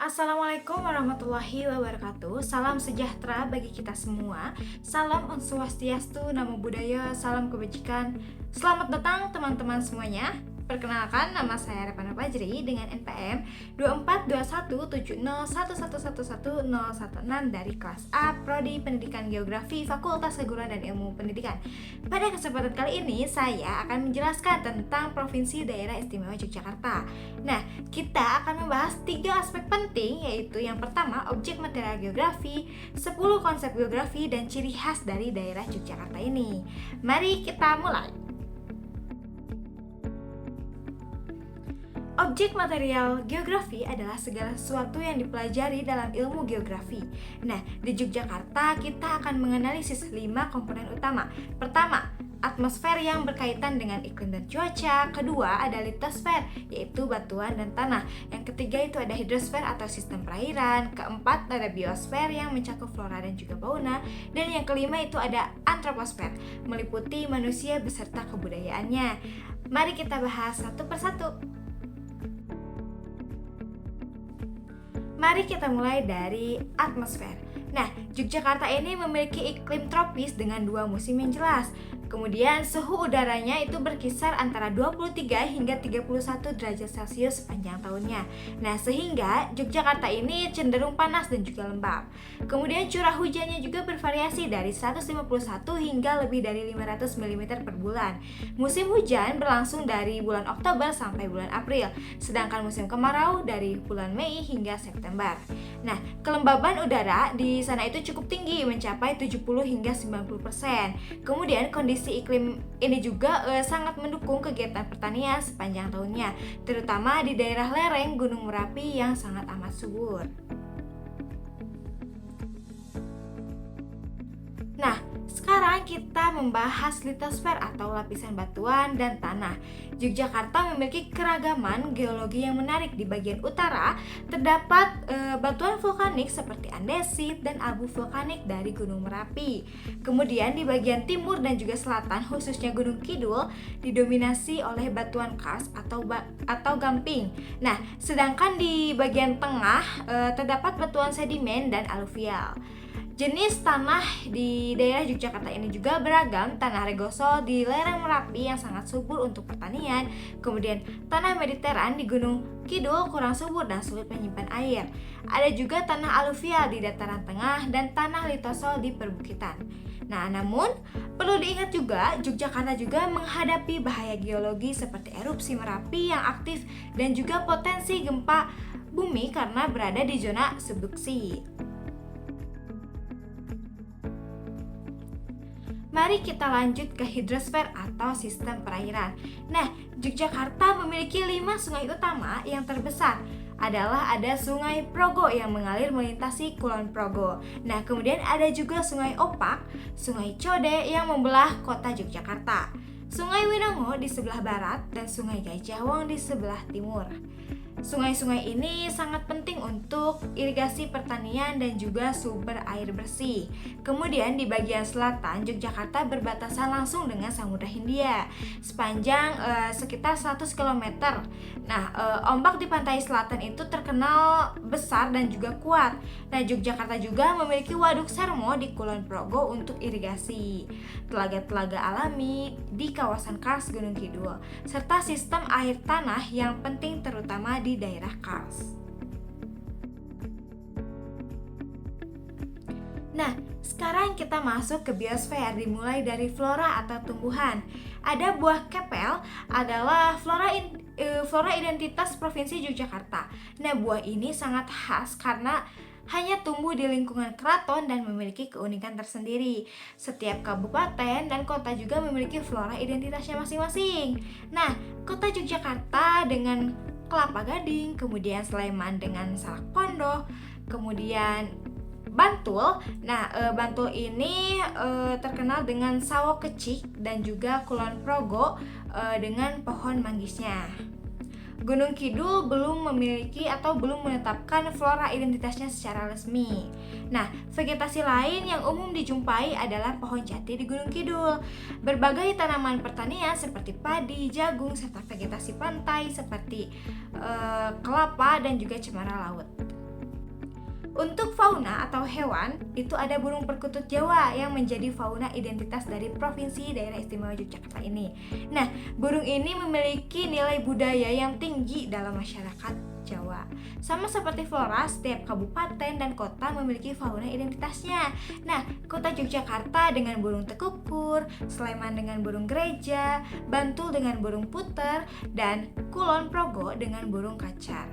Assalamualaikum warahmatullahi wabarakatuh. Salam sejahtera bagi kita semua. Salam Om Swastiastu, Namo Buddhaya, salam kebajikan. Selamat datang teman-teman semuanya. Perkenalkan, nama saya Repana Fajri dengan NPM 24217011111016 dari kelas A Prodi Pendidikan Geografi Fakultas Keguruan dan Ilmu Pendidikan. Pada kesempatan kali ini saya akan menjelaskan tentang Provinsi Daerah Istimewa Yogyakarta. Nah, kita akan membahas 3 aspek penting, yaitu yang pertama objek material geografi, 10 konsep geografi dan ciri khas dari daerah Yogyakarta ini. Mari kita mulai. Objek material geografi adalah segala sesuatu yang dipelajari dalam ilmu geografi. Nah, di Yogyakarta kita akan menganalisis 5 komponen utama. Pertama, atmosfer yang berkaitan dengan iklim dan cuaca. Kedua, ada litosfer, yaitu batuan dan tanah. Yang ketiga itu ada hidrosfer atau sistem perairan. Keempat, ada biosfer yang mencakup flora dan juga fauna. Dan yang kelima itu ada antroposfer, meliputi manusia beserta kebudayaannya. Mari kita bahas satu persatu. Mari kita mulai dari atmosfer. Nah, Yogyakarta ini memiliki iklim tropis dengan 2 musim yang jelas. Kemudian suhu udaranya itu berkisar antara 23 hingga 31 derajat Celcius sepanjang tahunnya. Nah, sehingga Yogyakarta ini cenderung panas dan juga lembab. Kemudian curah hujannya juga bervariasi dari 151 hingga lebih dari 500 mm per bulan. Musim hujan berlangsung dari bulan Oktober sampai bulan April, sedangkan musim kemarau dari bulan Mei hingga September. Nah, kelembaban udara di sana itu cukup tinggi, mencapai 70 hingga 90%. Kemudian kondisi iklim ini juga sangat mendukung kegiatan pertanian sepanjang tahunnya, terutama di daerah lereng Gunung Merapi yang sangat amat subur. Nah, sekarang kita membahas litosfer atau lapisan batuan dan tanah. Yogyakarta memiliki keragaman geologi yang menarik. Di bagian utara terdapat batuan vulkanik seperti andesit dan abu vulkanik dari Gunung Merapi. Kemudian di bagian timur dan juga selatan, khususnya Gunung Kidul, didominasi oleh batuan kars atau gamping. Nah, sedangkan di bagian tengah terdapat batuan sedimen dan aluvial. Jenis tanah di daerah Yogyakarta ini juga beragam. Tanah Regoso di lereng Merapi yang sangat subur untuk pertanian. Kemudian tanah Mediteran di Gunung Kidul kurang subur dan sulit menyimpan air. Ada juga tanah aluvial di dataran tengah dan tanah litosol di perbukitan. Nah, namun perlu diingat juga, Yogyakarta juga menghadapi bahaya geologi seperti erupsi Merapi yang aktif dan juga potensi gempa bumi karena berada di zona subduksi. Mari kita lanjut ke hidrosfer atau sistem perairan. Nah, Yogyakarta memiliki 5 sungai utama. Yang terbesar adalah ada Sungai Progo yang mengalir melintasi Kulon Progo. Nah, kemudian ada juga Sungai Opak, Sungai Code yang membelah kota Yogyakarta, Sungai Winongo di sebelah barat, dan Sungai Gajah Wong di sebelah timur. Sungai-sungai ini sangat penting untuk irigasi pertanian dan juga sumber air bersih. Kemudian di bagian selatan, Yogyakarta berbatasan langsung dengan Samudra Hindia sepanjang sekitar 100 km. Nah, ombak di pantai selatan itu terkenal besar dan juga kuat. Nah, Yogyakarta juga memiliki Waduk Sermo di Kulon Progo untuk irigasi, telaga-telaga alami di kawasan kars Gunung Kidul, serta sistem air tanah yang penting terutama di daerah kars. Nah, sekarang kita masuk ke biosfer, dimulai dari flora atau tumbuhan. Ada buah kepel adalah flora identitas Provinsi Yogyakarta. Nah, buah ini sangat khas karena hanya tumbuh di lingkungan keraton dan memiliki keunikan tersendiri. Setiap kabupaten dan kota juga memiliki flora identitasnya masing-masing. Nah, kota Yogyakarta dengan Kelapa Gading, kemudian Sleman dengan Salak Pondok, kemudian Bantul. Nah, Bantul ini terkenal dengan sawo kecik dan juga Kulon Progo dengan pohon manggisnya. Gunung Kidul belum memiliki atau belum menetapkan flora identitasnya secara resmi. Nah, vegetasi lain yang umum dijumpai adalah pohon jati di Gunung Kidul. Berbagai tanaman pertanian seperti padi, jagung, serta vegetasi pantai seperti kelapa dan juga cemara laut. Untuk fauna atau hewan, itu ada burung perkutut Jawa yang menjadi fauna identitas dari Provinsi Daerah Istimewa Yogyakarta ini. Nah, burung ini memiliki nilai budaya yang tinggi dalam masyarakat Jawa. Sama seperti flora, setiap kabupaten dan kota memiliki fauna identitasnya. Nah, kota Yogyakarta dengan burung tekukur, Sleman dengan burung gereja, Bantul dengan burung puter, dan Kulon Progo dengan burung kacar.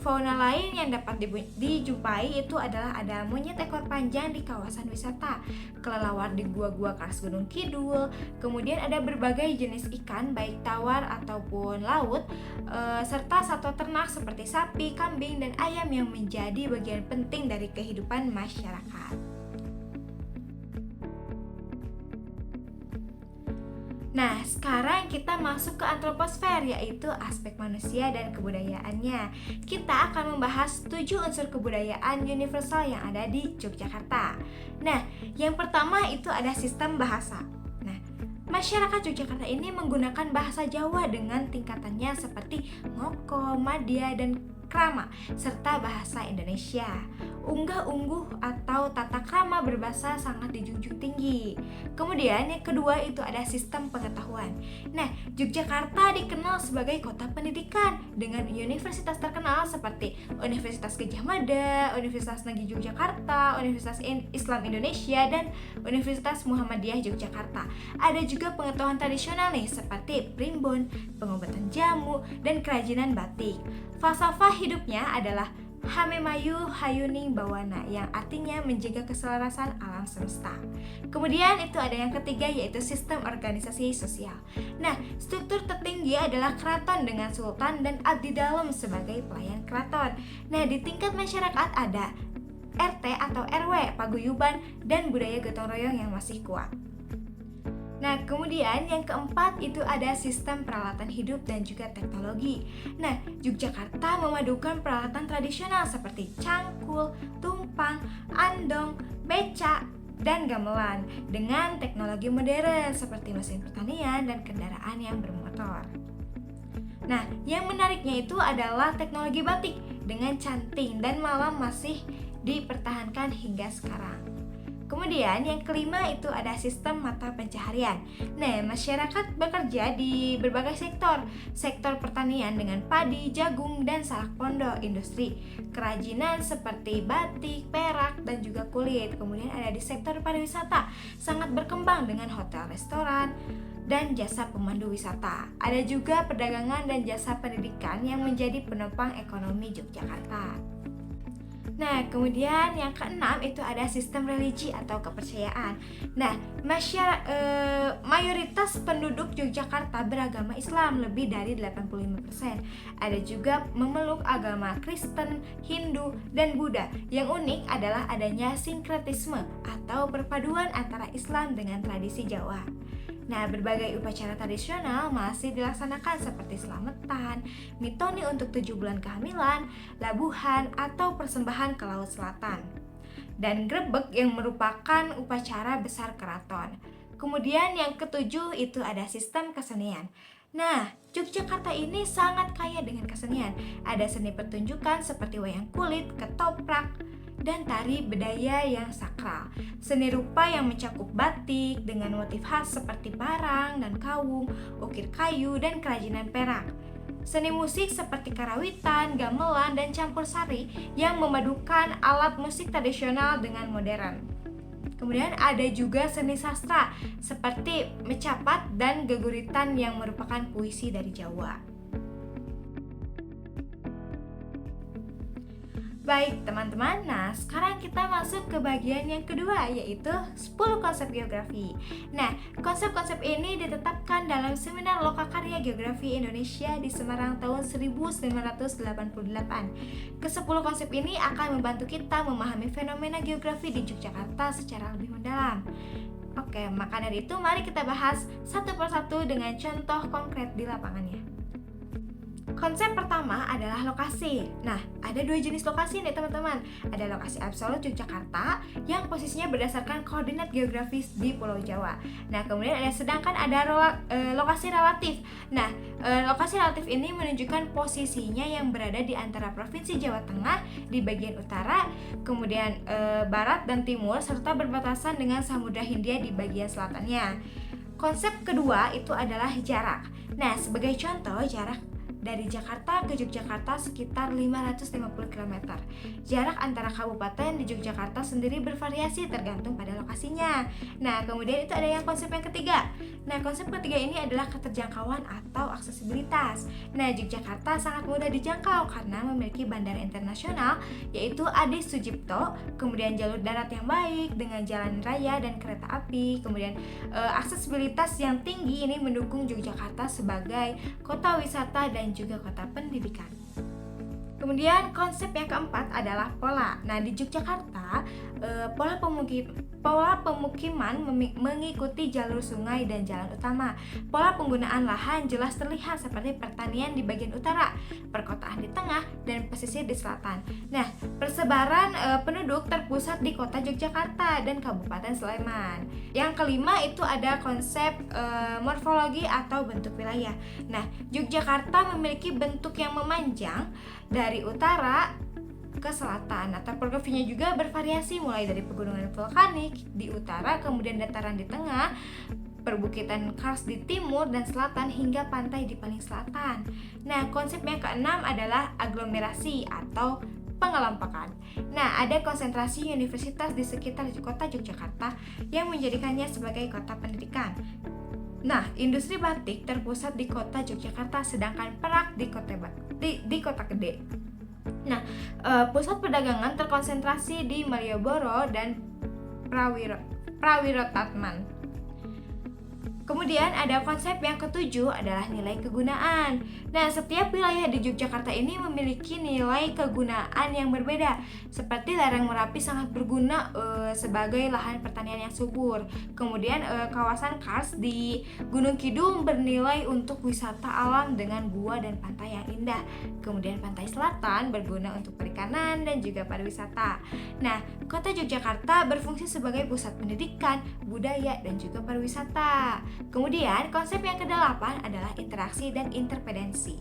Fauna lain yang dapat dijumpai itu adalah ada monyet ekor panjang di kawasan wisata, kelelawar di gua-gua khas Gunung Kidul, kemudian ada berbagai jenis ikan baik tawar ataupun laut, serta satwa ternak seperti sapi, kambing, dan ayam yang menjadi bagian penting dari kehidupan masyarakat. Nah, sekarang kita masuk ke antroposfer, yaitu aspek manusia dan kebudayaannya. Kita akan membahas 7 unsur kebudayaan universal yang ada di Yogyakarta. Nah, yang pertama itu ada sistem bahasa. Nah, masyarakat Yogyakarta ini menggunakan bahasa Jawa dengan tingkatannya seperti ngoko, madya, dan krama, serta bahasa Indonesia. Unggah-ungguh atau tata krama berbahasa sangat dijunjung tinggi. Kemudian yang kedua itu ada sistem pengetahuan. Nah, Yogyakarta dikenal sebagai kota pendidikan dengan universitas terkenal seperti Universitas Gadjah Mada, Universitas Negeri Yogyakarta, Universitas Islam Indonesia, dan Universitas Muhammadiyah Yogyakarta. Ada juga pengetahuan tradisional nih seperti primbon, pengobatan jamu, dan kerajinan batik. Falsafah hidupnya adalah Hamemayu Hayuning Bawana yang artinya menjaga keselarasan alam semesta. Kemudian itu ada yang ketiga yaitu sistem organisasi sosial. Nah, struktur tertinggi adalah keraton dengan sultan dan abdi dalam sebagai pelayan keraton. Nah, di tingkat masyarakat ada RT atau RW, paguyuban, dan budaya gotong royong yang masih kuat. Nah, kemudian yang keempat itu ada sistem peralatan hidup dan juga teknologi. Nah, Yogyakarta memadukan peralatan tradisional seperti cangkul, tumpang, andong, becak, dan gamelan dengan teknologi modern seperti mesin pertanian dan kendaraan yang bermotor. Nah, yang menariknya itu adalah teknologi batik dengan canting dan malam masih dipertahankan hingga sekarang. Kemudian yang kelima itu ada sistem mata pencaharian. Nah, masyarakat bekerja di berbagai sektor pertanian dengan padi, jagung, dan salak pondok, industri kerajinan seperti batik, perak, dan juga kulit. Kemudian ada di sektor pariwisata, sangat berkembang dengan hotel, restoran, dan jasa pemandu wisata. Ada juga perdagangan dan jasa pendidikan yang menjadi penopang ekonomi Yogyakarta. Nah, kemudian yang keenam itu ada sistem religi atau kepercayaan. Nah, mayoritas penduduk Yogyakarta beragama Islam, lebih dari 85%. Ada juga memeluk agama Kristen, Hindu, dan Buddha. Yang unik adalah adanya sinkretisme atau perpaduan antara Islam dengan tradisi Jawa. Nah, berbagai upacara tradisional masih dilaksanakan seperti selamatan, mitoni untuk 7 bulan kehamilan, labuhan, atau persembahan ke Laut Selatan, dan grebek yang merupakan upacara besar keraton. Kemudian yang ketujuh itu ada sistem kesenian. Nah, Yogyakarta ini sangat kaya dengan kesenian. Ada seni pertunjukan seperti wayang kulit, ketoprak, dan tari bedaya yang sakral. Seni rupa yang mencakup batik dengan motif khas seperti parang dan kawung, ukir kayu, dan kerajinan perak. Seni musik seperti karawitan, gamelan, dan campur sari yang memadukan alat musik tradisional dengan modern. Kemudian ada juga seni sastra seperti mecapat dan geguritan yang merupakan puisi dari Jawa. Baik teman-teman, nah sekarang kita masuk ke bagian yang kedua yaitu 10 konsep geografi. Nah, konsep-konsep ini ditetapkan dalam Seminar Lokakarya Geografi Indonesia di Semarang tahun 1988. Ke-10 konsep ini akan membantu kita memahami fenomena geografi di Yogyakarta secara lebih mendalam. Oke, maka dari itu mari kita bahas satu persatu dengan contoh konkret di lapangannya. Konsep pertama adalah lokasi. Nah, ada dua jenis lokasi nih teman-teman. Ada lokasi absolut Yogyakarta yang posisinya berdasarkan koordinat geografis di Pulau Jawa. Nah, kemudian sedangkan ada lokasi relatif. Nah, lokasi relatif ini menunjukkan posisinya yang berada di antara Provinsi Jawa Tengah di bagian utara, kemudian barat dan timur, serta berbatasan dengan Samudra Hindia di bagian selatannya. Konsep kedua itu adalah jarak. Nah, sebagai contoh, jarak dari Jakarta ke Yogyakarta sekitar 550 km. Jarak antara kabupaten di Yogyakarta sendiri bervariasi tergantung pada lokasinya. Nah, kemudian itu ada yang konsep yang ketiga. Nah, konsep ketiga ini adalah keterjangkauan atau aksesibilitas. Nah, Yogyakarta sangat mudah dijangkau karena memiliki bandara internasional yaitu Adi Sucipto, kemudian jalur darat yang baik dengan jalan raya dan kereta api, kemudian aksesibilitas yang tinggi ini mendukung Yogyakarta sebagai kota wisata dan juga kota pendidikan. Kemudian konsep yang keempat adalah pola. Nah, di Yogyakarta pola pemukiman mengikuti jalur sungai dan jalan utama. Pola penggunaan lahan jelas terlihat seperti pertanian di bagian utara, perkotaan di tengah, dan pesisir di selatan. Nah, persebaran penduduk terpusat di kota Yogyakarta dan Kabupaten Sleman. Yang kelima itu ada konsep morfologi atau bentuk wilayah. Nah, Yogyakarta memiliki bentuk yang memanjang dari utara ke selatan. Nah, topografinya juga bervariasi mulai dari pegunungan vulkanik di utara, kemudian dataran di tengah, perbukitan kars di timur dan selatan, hingga pantai di paling selatan. Nah, konsep yang keenam adalah aglomerasi atau pengelompokan. Nah, ada konsentrasi universitas di sekitar kota Yogyakarta yang menjadikannya sebagai kota pendidikan. Nah, industri batik terpusat di kota Yogyakarta, sedangkan perak di kota gede. Nah, pusat perdagangan terkonsentrasi di Malioboro dan Prawirotatman. Kemudian ada konsep yang ketujuh adalah nilai kegunaan. Nah, setiap wilayah di Yogyakarta ini memiliki nilai kegunaan yang berbeda. Seperti lereng Merapi sangat berguna sebagai lahan pertanian yang subur. Kemudian kawasan kars di Gunung Kidul bernilai untuk wisata alam dengan gua dan pantai yang indah. Kemudian pantai selatan berguna untuk perikanan dan juga pariwisata. Nah, kota Yogyakarta berfungsi sebagai pusat pendidikan, budaya, dan juga pariwisata. Kemudian konsep yang ke-8 adalah interaksi dan interdependensi.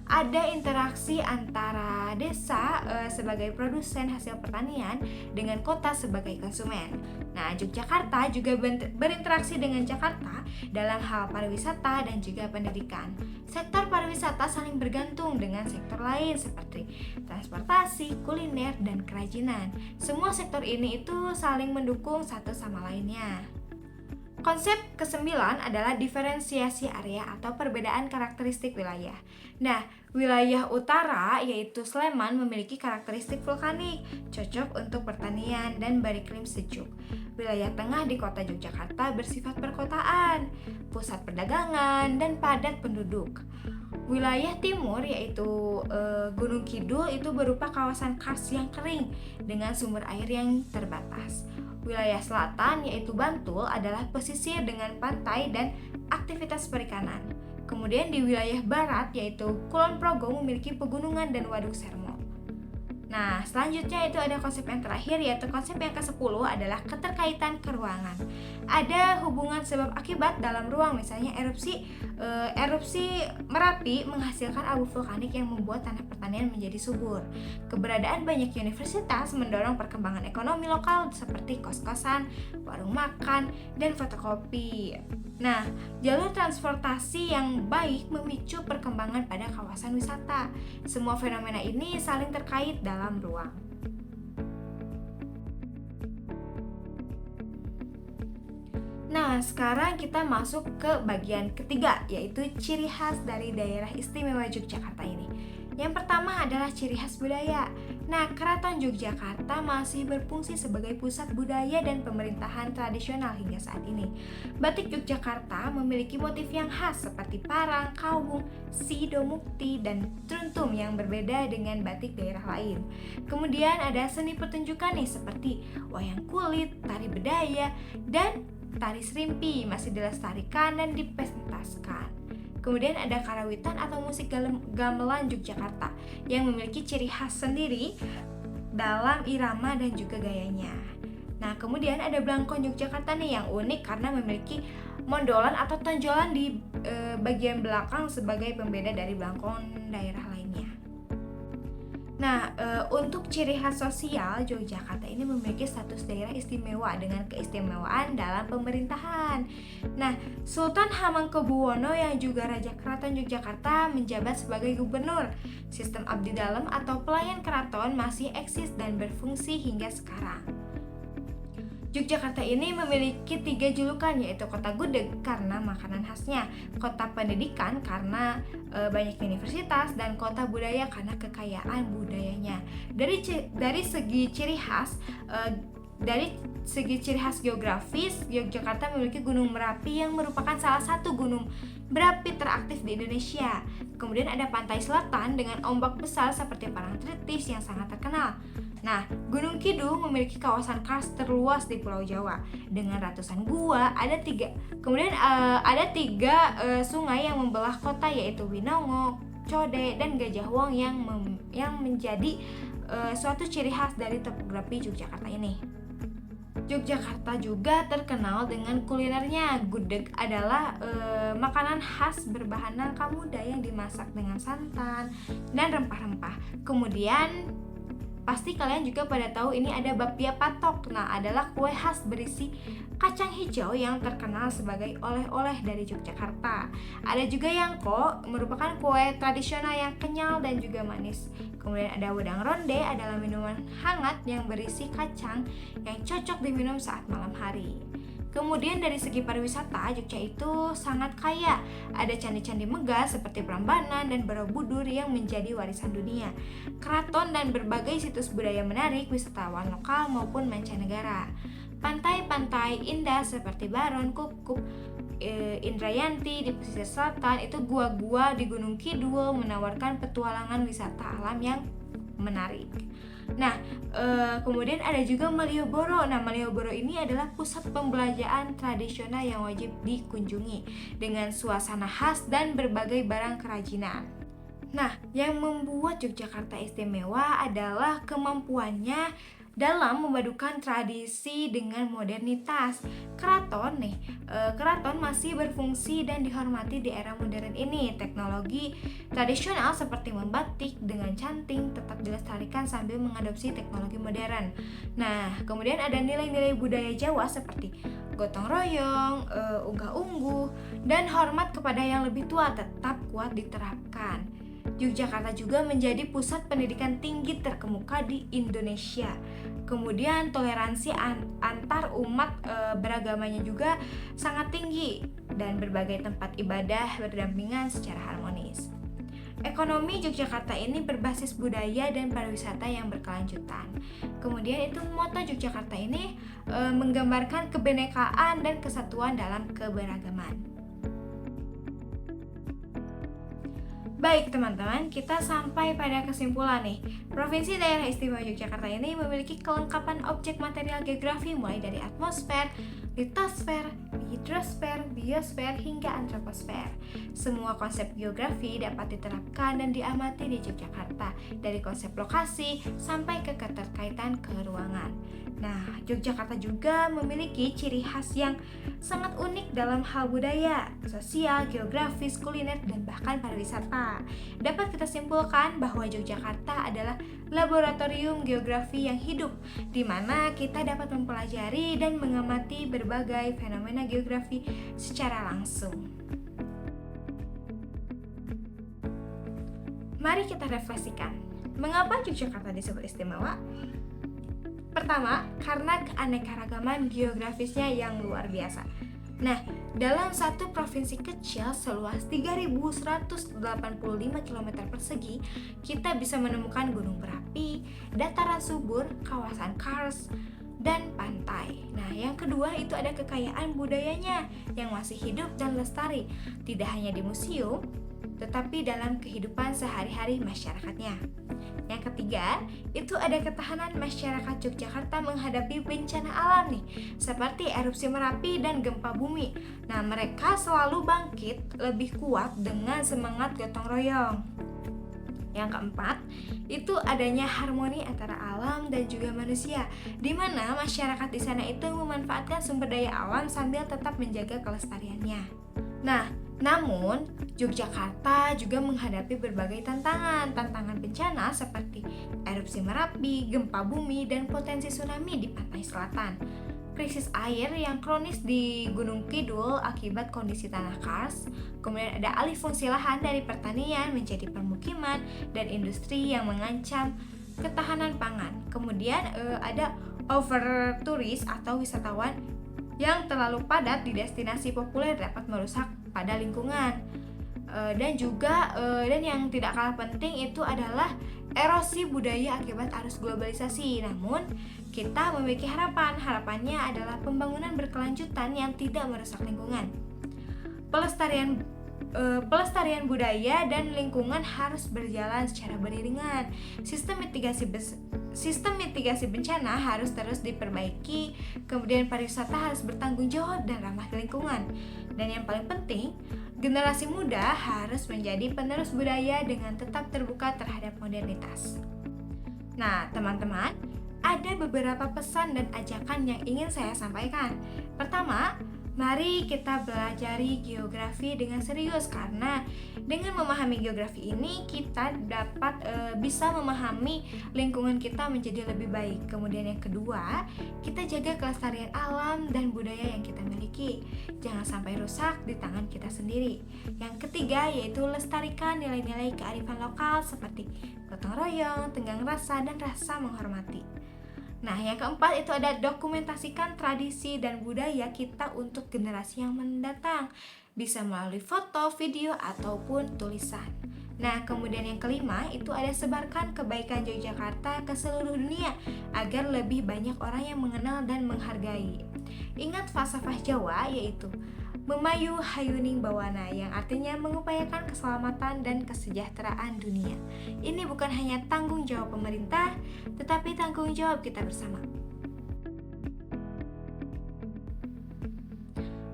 Ada interaksi antara desa sebagai produsen hasil pertanian dengan kota sebagai konsumen. Nah, Yogyakarta juga berinteraksi dengan Jakarta dalam hal pariwisata dan juga pendidikan. Sektor pariwisata saling bergantung dengan sektor lain seperti transportasi, kuliner, dan kerajinan. Semua sektor ini itu saling mendukung satu sama lainnya. Konsep ke-9 adalah diferensiasi area atau perbedaan karakteristik wilayah. Nah, wilayah utara yaitu Sleman memiliki karakteristik vulkanik, cocok untuk pertanian dan beriklim sejuk. Wilayah tengah di kota Yogyakarta bersifat perkotaan, pusat perdagangan, dan padat penduduk. Wilayah timur yaitu Gunung Kidul itu berupa kawasan kars yang kering dengan sumber air yang terbatas. Wilayah selatan yaitu Bantul adalah pesisir dengan pantai dan aktivitas perikanan. Kemudian di wilayah barat yaitu Kulon Progo memiliki pegunungan dan Waduk Sermo. Nah, selanjutnya itu ada konsep yang terakhir yaitu konsep yang ke-10 adalah keterkaitan keruangan. Ada hubungan sebab akibat dalam ruang, misalnya erupsi Merapi menghasilkan abu vulkanik yang membuat tanah pertanian menjadi subur. Keberadaan banyak universitas mendorong perkembangan ekonomi lokal seperti kos-kosan, warung makan, dan fotokopi. Nah, jalur transportasi yang baik memicu perkembangan pada kawasan wisata. Semua fenomena ini saling terkait dalam ruang. Nah, sekarang kita masuk ke bagian ketiga, yaitu ciri khas dari daerah istimewa Yogyakarta ini. Yang pertama adalah ciri khas budaya. Nah, Keraton Yogyakarta masih berfungsi sebagai pusat budaya dan pemerintahan tradisional hingga saat ini. Batik Yogyakarta memiliki motif yang khas seperti parang, kawung, sido mukti, dan truntum yang berbeda dengan batik daerah lain. Kemudian ada seni pertunjukan nih seperti wayang kulit, tari bedaya, dan tari serimpi masih dilestarikan dan dipentaskan. Kemudian ada karawitan atau musik gamelan Yogyakarta yang memiliki ciri khas sendiri dalam irama dan juga gayanya. Nah, kemudian ada Blangkon Yogyakarta nih yang unik karena memiliki mondolan atau tonjolan di bagian belakang sebagai pembeda dari blangkon daerah lainnya. Nah, untuk ciri khas sosial, Yogyakarta ini memiliki status daerah istimewa dengan keistimewaan dalam pemerintahan. Nah, Sultan Hamengkubuwono yang juga Raja Keraton Yogyakarta menjabat sebagai gubernur. Sistem abdi dalam atau pelayan keraton masih eksis dan berfungsi hingga sekarang. Yogyakarta ini memiliki 3 julukan, yaitu kota gudeg karena makanan khasnya, kota pendidikan karena banyak universitas, dan kota budaya karena kekayaan budayanya. Dari segi ciri khas geografis, Yogyakarta memiliki Gunung Merapi yang merupakan salah satu gunung berapi teraktif di Indonesia. Kemudian ada pantai selatan dengan ombak besar seperti Parangtritis yang sangat terkenal. Nah, Gunung Kidul memiliki kawasan karst terluas di Pulau Jawa dengan ratusan gua. Kemudian ada tiga sungai yang membelah kota, yaitu Winongo, Code, dan Gajah Wong yang menjadi suatu ciri khas dari topografi Yogyakarta ini. Yogyakarta juga terkenal dengan kulinernya. Gudeg adalah makanan khas berbahan nangka muda yang dimasak dengan santan dan rempah-rempah. Kemudian pasti kalian juga pada tahu ini ada bapia patok. Nah, adalah kue khas berisi kacang hijau yang terkenal sebagai oleh-oleh dari Yogyakarta. Ada juga yangko, merupakan kue tradisional yang kenyal dan juga manis. Kemudian ada wedang ronde, adalah minuman hangat yang berisi kacang yang cocok diminum saat malam hari. Kemudian dari segi pariwisata, Jogja itu sangat kaya. Ada candi-candi megah seperti Prambanan dan Borobudur yang menjadi warisan dunia, keraton, dan berbagai situs budaya menarik wisatawan lokal maupun mancanegara. Pantai-pantai indah seperti Baron, Kukup, Indrayanti di pesisir selatan, itu gua-gua di Gunung Kidul menawarkan petualangan wisata alam yang menarik. Nah, kemudian ada juga Malioboro. Nah, Malioboro ini adalah pusat pembelanjaan tradisional yang wajib dikunjungi dengan suasana khas dan berbagai barang kerajinan. Nah, yang membuat Yogyakarta istimewa adalah kemampuannya dalam memadukan tradisi dengan modernitas. Keraton masih berfungsi dan dihormati di era modern ini. Teknologi tradisional seperti membatik dengan canting tetap dilestarikan sambil mengadopsi teknologi modern. Nah, kemudian ada nilai-nilai budaya Jawa seperti gotong royong, unggah-ungguh, dan hormat kepada yang lebih tua tetap kuat diterapkan. Yogyakarta juga menjadi pusat pendidikan tinggi terkemuka di Indonesia. Kemudian toleransi antar umat beragamanya juga sangat tinggi dan berbagai tempat ibadah berdampingan secara harmonis. Ekonomi Yogyakarta ini berbasis budaya dan pariwisata yang berkelanjutan. Kemudian itu moto Yogyakarta ini menggambarkan kebinekaan dan kesatuan dalam keberagaman. Baik teman-teman, kita sampai pada kesimpulan nih. Provinsi Daerah Istimewa Yogyakarta ini memiliki kelengkapan objek material geografi mulai dari atmosfer, litosfer, hidrosfer, biosfer, hingga antroposfer. Semua konsep geografi dapat diterapkan dan diamati di Yogyakarta, dari konsep lokasi sampai ke keterkaitan keruangan. Nah, Yogyakarta juga memiliki ciri khas yang sangat unik dalam hal budaya, sosial, geografis, kuliner, dan bahkan pariwisata. Dapat kita simpulkan bahwa Yogyakarta adalah laboratorium geografi yang hidup, di mana kita dapat mempelajari dan mengamati berbagai fenomena geografi secara langsung. Mari kita refleksikan, mengapa Yogyakarta disebut istimewa? Pertama, karena keanekaragaman geografisnya yang luar biasa. Nah, dalam satu provinsi kecil seluas 3.185 km persegi, kita bisa menemukan gunung berapi, dataran subur, kawasan karst, dan pantai. Nah, yang kedua itu ada kekayaan budayanya yang masih hidup dan lestari, tidak hanya di museum, tetapi dalam kehidupan sehari-hari masyarakatnya. Yang ketiga, itu ada ketahanan masyarakat Yogyakarta menghadapi bencana alam nih, seperti erupsi Merapi dan gempa bumi. Nah, mereka selalu bangkit lebih kuat dengan semangat gotong royong. Yang keempat, itu adanya harmoni antara alam dan juga manusia, di mana masyarakat di sana itu memanfaatkan sumber daya alam sambil tetap menjaga kelestariannya. Nah, namun Yogyakarta juga menghadapi berbagai tantangan bencana seperti erupsi Merapi, gempa bumi, dan potensi tsunami di pantai selatan. Krisis air yang kronis di Gunung Kidul akibat kondisi tanah kars, kemudian ada alih fungsi lahan dari pertanian menjadi permukiman dan industri yang mengancam ketahanan pangan. Kemudian ada over turis atau wisatawan yang terlalu padat di destinasi populer dapat merusak pada lingkungan. Dan yang tidak kalah penting itu adalah erosi budaya akibat arus globalisasi. Namun kita memiliki harapannya adalah pembangunan berkelanjutan yang tidak merusak lingkungan. Pelestarian budaya dan lingkungan harus berjalan secara beriringan. Sistem mitigasi bencana harus terus diperbaiki. Kemudian pariwisata harus bertanggung jawab dan ramah lingkungan. Dan yang paling penting, generasi muda harus menjadi penerus budaya dengan tetap terbuka terhadap modernitas. Nah, teman-teman, ada beberapa pesan dan ajakan yang ingin saya sampaikan. Pertama, mari kita pelajari geografi dengan serius, karena dengan memahami geografi ini kita dapat bisa memahami lingkungan kita menjadi lebih baik. Kemudian yang kedua, kita jaga kelestarian alam dan budaya yang kita miliki. Jangan sampai rusak di tangan kita sendiri. Yang ketiga yaitu lestarikan nilai-nilai kearifan lokal seperti gotong royong, tenggang rasa, dan rasa menghormati. Nah, yang keempat itu ada dokumentasikan tradisi dan budaya kita untuk generasi yang mendatang, bisa melalui foto, video, ataupun tulisan. Nah, kemudian yang kelima itu ada sebarkan kebaikan Yogyakarta ke seluruh dunia agar lebih banyak orang yang mengenal dan menghargai. Ingat falsafah Jawa yaitu Memayu Hayuning Bawana, yang artinya mengupayakan keselamatan dan kesejahteraan dunia. Ini bukan hanya tanggung jawab pemerintah, tetapi tanggung jawab kita bersama.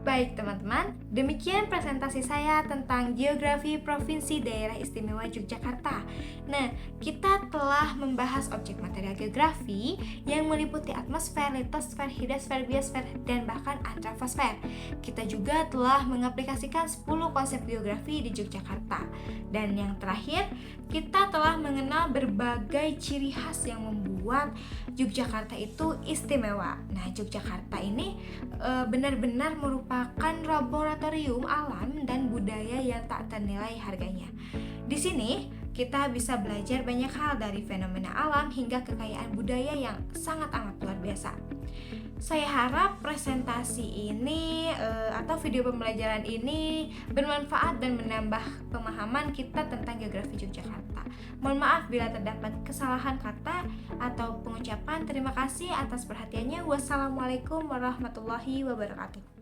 Baik teman-teman, demikian presentasi saya tentang geografi Provinsi Daerah Istimewa Yogyakarta. Nah, kita telah membahas objek material geografi yang meliputi atmosfer, litosfer, hidrosfer, biosfer, dan bahkan antroposfer. Kita juga telah mengaplikasikan 10 konsep geografi di Yogyakarta. Dan yang terakhir, kita telah mengenal berbagai ciri khas yang membuat Yogyakarta itu istimewa. Nah, Yogyakarta ini benar-benar merupakan laboratorium alam dan budaya yang tak ternilai harganya. Di sini kita bisa belajar banyak hal dari fenomena alam hingga kekayaan budaya yang sangat amat luar biasa. Saya harap presentasi ini atau video pembelajaran ini bermanfaat dan menambah pemahaman kita tentang geografi Yogyakarta. Mohon maaf bila terdapat kesalahan kata atau pengucapan. Terima kasih atas perhatiannya. Wassalamualaikum warahmatullahi wabarakatuh.